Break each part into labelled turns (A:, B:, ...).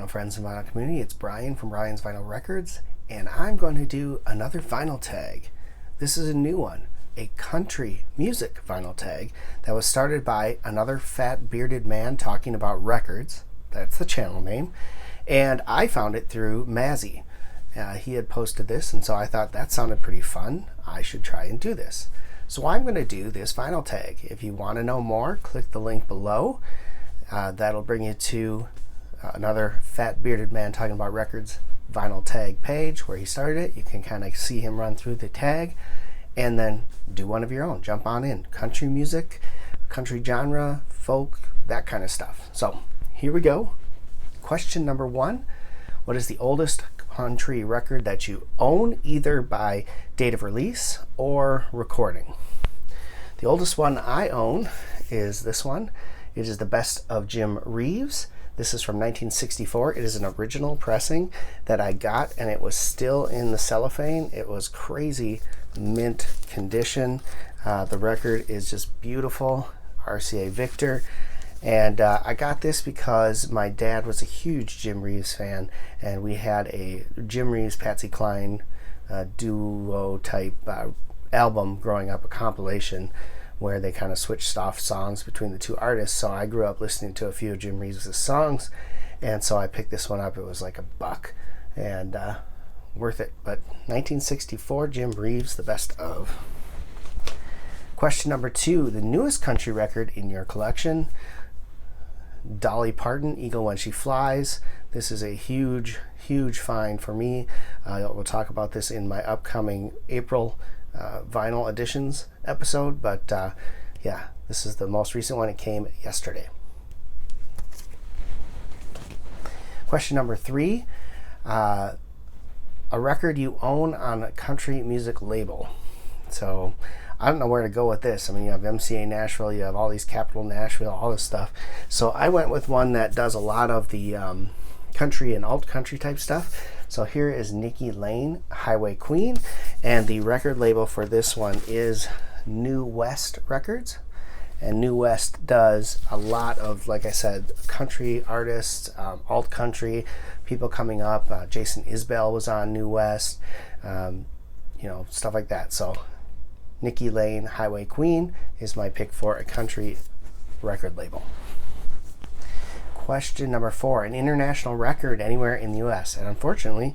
A: friends and vinyl community. It's Brian from Brian's Vinyl Records, and I'm going to do another vinyl tag. This is a new one, a country music vinyl tag that was started by another fat bearded man talking about records. That's the channel name. And I found it through Mazzy. He had posted this, and so I thought that sounded pretty fun. I should try and do this. So I'm going to do this vinyl tag. If you want to know more, click the link below. That'll bring you to another fat bearded man talking about records vinyl tag page where he started it. You can kind of see him run through the tag and then do one of your own. Jump on in. Country music, country genre, folk, that kind of stuff. So here we go. Question number 1. What is the oldest country record that you own, either by date of release or recording? The oldest one I own is this one. It is the Best of Jim Reeves. This is from 1964. It is an original pressing that I got, and it was still in the cellophane. It was crazy mint condition. The record is just beautiful. RCA Victor. And I got this because my dad was a huge Jim Reeves fan, and we had a Jim Reeves Patsy Cline duo type album growing up, a compilation where they kind of switched off songs between the two artists. So I grew up listening to a few of Jim Reeves' songs, and so I picked this one up. It was like $1 and worth it. But 1964, Jim Reeves, the best of. Question number 2, the newest country record in your collection. Dolly Parton, Eagle When She Flies. This is a huge find for me. We'll talk about this in my upcoming April vinyl editions episode, but yeah, this is the most recent one. It came yesterday. Question number 3, a record you own on a country music label. So I don't know where to go with this. I mean, you have MCA Nashville, you have all these Capitol Nashville, all this stuff. So I went with one that does a lot of the country and alt country type stuff. So here is Nikki Lane, Highway Queen, and the record label for this one is New West Records. And New West does a lot of, like I said, country artists, alt country, people coming up. Jason Isbell was on New West, stuff like that. So Nikki Lane, Highway Queen is my pick for a country record label. Question number 4, an international record anywhere in the U.S. And unfortunately,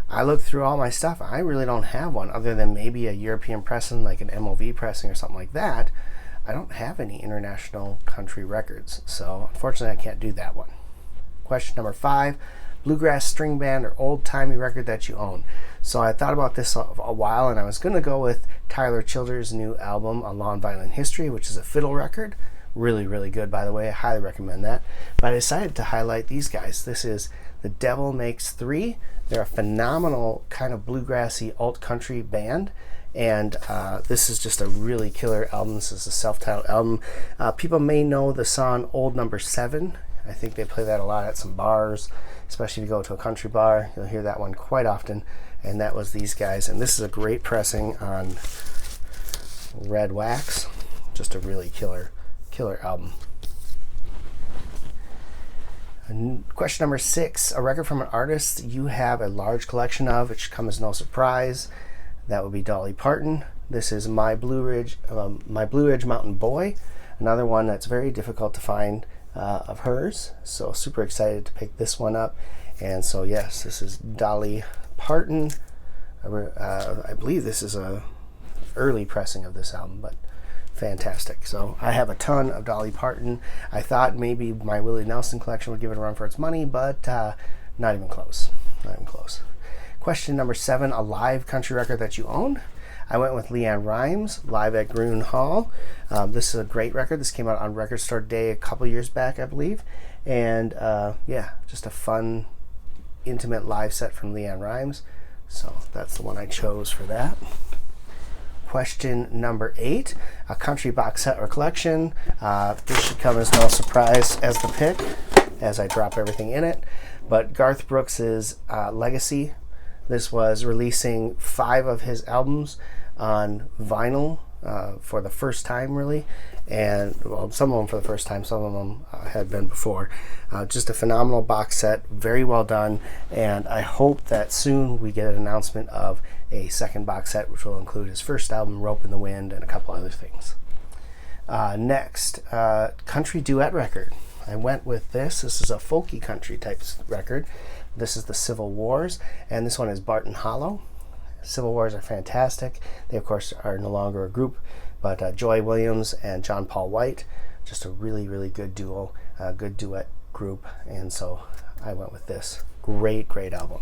A: I looked through all my stuff. I really don't have one other than maybe a European pressing, like an MOV pressing or something like that. I don't have any international country records, so unfortunately I can't do that one. Question number 5, bluegrass string band or old-timey record that you own. So I thought about this a while, and I was going to go with Tyler Childers' new album, A Long Violent History, which is a fiddle record. Really good, by the way. I highly recommend that. But I decided to highlight these guys. This is The Devil Makes 3. They're a phenomenal kind of bluegrassy alt-country band, and this is just a really killer album. This is a self-titled album. People may know the song Old Number 7. I think they play that a lot at some bars, especially if you go to a country bar. You'll hear that one quite often, and that was these guys. And this is a great pressing on red wax. Just a really killer album. And question number 6, a record from an artist you have a large collection of, which comes as no surprise. That would be Dolly Parton. This is My Blue Ridge Mountain Boy, another one that's very difficult to find of hers. So super excited to pick this one up. And so yes, this is Dolly Parton. I believe this is a early pressing of this album, but fantastic. So I have a ton of Dolly Parton. I thought maybe my Willie Nelson collection would give it a run for its money, but not even close. Question number 7, a live country record that you own. I went with Leanne Rimes, Live at Groon Hall. This is a great record. This came out on Record Store Day a couple years back, I believe. And yeah, just a fun, intimate live set from Leanne Rimes. So that's the one I chose for that. Question number 8, a country box set or collection. This should come as no surprise as the pick, as I drop everything in it. But Garth Brooks's Legacy. This was releasing 5 of his albums on vinyl for the first time, really. And well, some of them for the first time, some of them had been before. Just a phenomenal box set, very well done, and I hope that soon we get an announcement of a second box set, which will include his first album, Rope in the Wind, and a couple other things. Next, country duet record. I went with this. This is a folky country type record. This is the Civil Wars, and this one is Barton Hollow. Civil Wars are fantastic. They, of course, are no longer a group, but Joy Williams and John Paul White, just a really, really good duo, good duet group, and so I went with this. Great, great album.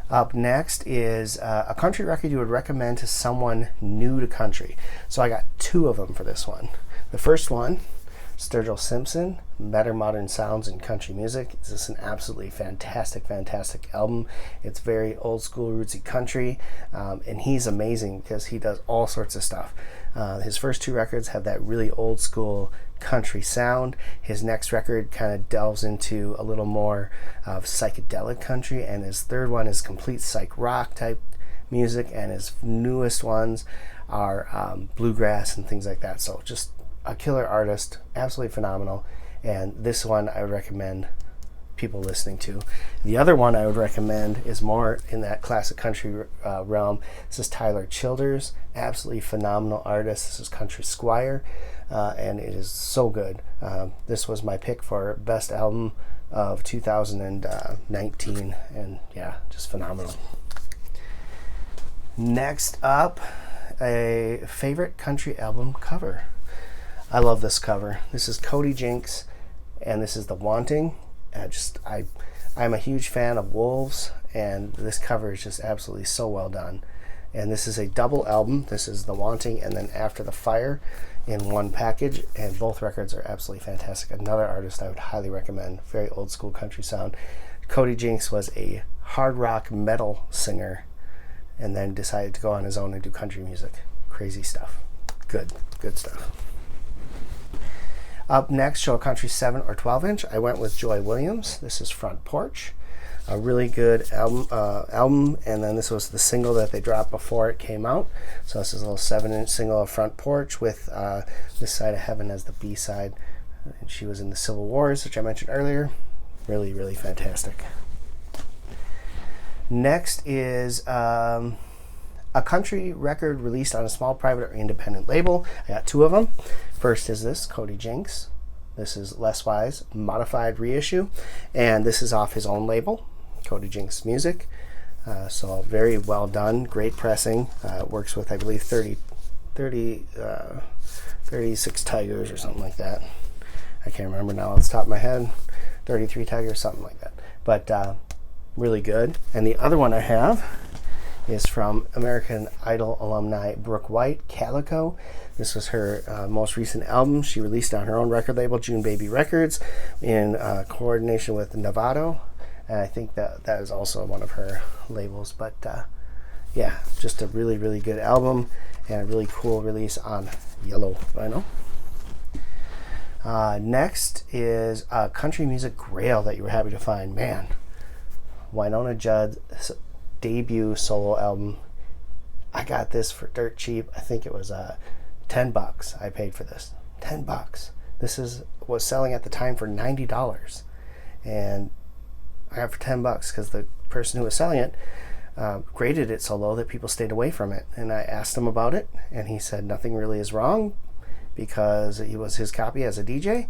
A: Up next is a country record you would recommend to someone new to country. So I got two of them for this one. The first one, Sturgill Simpson, Better Modern Sounds in Country Music. This is an absolutely fantastic, fantastic album. It's very old school, rootsy country, and he's amazing because he does all sorts of stuff. His first two records have that really old school country sound. His next record kind of delves into a little more of psychedelic country, and his third one is complete psych rock type music, and his newest ones are bluegrass and things like that. So just a killer artist, absolutely phenomenal, and this one I would recommend people listening to. The other one I would recommend is more in that classic country realm. This is Tyler Childers, absolutely phenomenal artist. This is Country Squire, and it is so good. This was my pick for best album of 2019, and yeah, just phenomenal. Next up, a favorite country album cover. I love this cover. This is Cody Jinks, and this is The Wanting. I'm a huge fan of Wolves, and this cover is just absolutely so well done. And this is a double album. This is The Wanting and then After the Fire in one package, and both records are absolutely fantastic. Another artist I would highly recommend. Very old school country sound. Cody Jinks was a hard rock metal singer and then decided to go on his own and do country music. Crazy stuff. Good stuff. Up next, show a country 7 or 12 inch. I went with Joy Williams. This is Front Porch, a really good album. And then this was the single that they dropped before it came out. So this is a little 7-inch single of Front Porch with This Side of Heaven as the B-side. And she was in the Civil Wars, which I mentioned earlier. Really, really fantastic. Next is a country record released on a small private or independent label. I got two of them. First is this, Cody Jinks. This is Less Wise, modified reissue, and this is off his own label, Cody Jinks Music. So very well done, great pressing. Works with, I believe, 36 Tigers or something like that. I can't remember now off the top of my head. 33 Tigers, something like that. But really good. And the other one I have is from American Idol alumni Brooke White, Calico. This was her most recent album. She released on her own record label, June Baby Records, in coordination with Novato. And I think that is also one of her labels. But yeah, just a really, really good album and a really cool release on yellow vinyl. Next is a country music grail that you were happy to find. Man, Wynonna Judd's debut solo album. I got this for dirt cheap. I think it was $10 I paid for this. $10. This was selling at the time for $90, and I got it for $10 because the person who was selling it graded it so low that people stayed away from it. And I asked him about it, and he said nothing really is wrong because it was his copy as a DJ,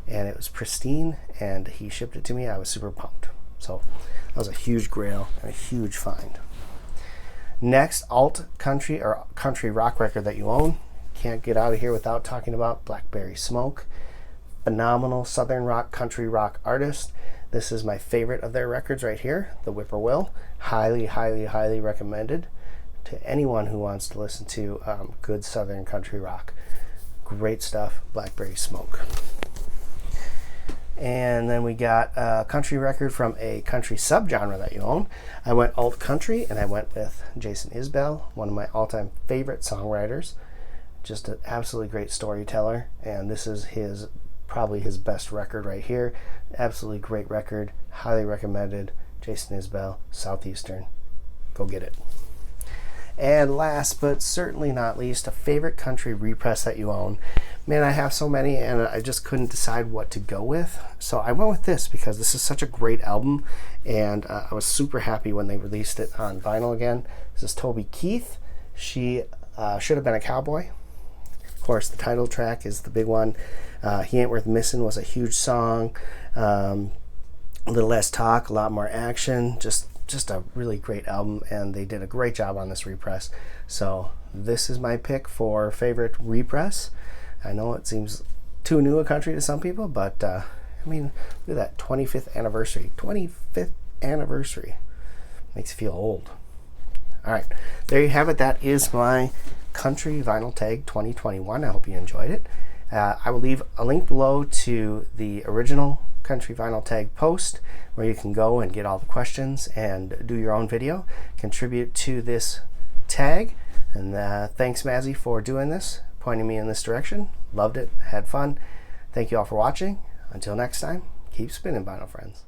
A: and it was pristine, and he shipped it to me. I was super pumped. So that was a huge grail and a huge find. Next, alt country or country rock record that you own. Can't get out of here without talking about Blackberry Smoke. Phenomenal southern rock, country rock artist. This is my favorite of their records right here, The Whippoorwill. Highly, highly, highly recommended to anyone who wants to listen to good southern country rock. Great stuff, Blackberry Smoke. And then we got a country record from a country subgenre that you own. I went alt country, and I went with Jason Isbell, one of my all-time favorite songwriters. Just an absolutely great storyteller, and this is probably his best record right here. Absolutely great record, highly recommended. Jason Isbell, Southeastern. Go get it. And last but certainly not least, a favorite country repress that you own. Man, I have so many and I just couldn't decide what to go with. So I went with this because this is such a great album, and I was super happy when they released it on vinyl again. This is Toby Keith. She Should Have Been a Cowboy. Of course, the title track is the big one. He Ain't Worth Missin' was a huge song. A little less talk, a lot more action. Just a really great album, and they did a great job on this repress. So this is my pick for favorite repress. I know it seems too new a country to some people, but I mean, look at that 25th anniversary. 25th anniversary. Makes you feel old. All right, there you have it. That is my Country Vinyl Tag 2021. I hope you enjoyed it. I will leave a link below to the original Country Vinyl Tag post where you can go and get all the questions and do your own video, contribute to this tag. And thanks, Mazzy, for doing this, pointing me in this direction. Loved it, had fun. Thank you all for watching. Until next time, keep spinning, vinyl friends.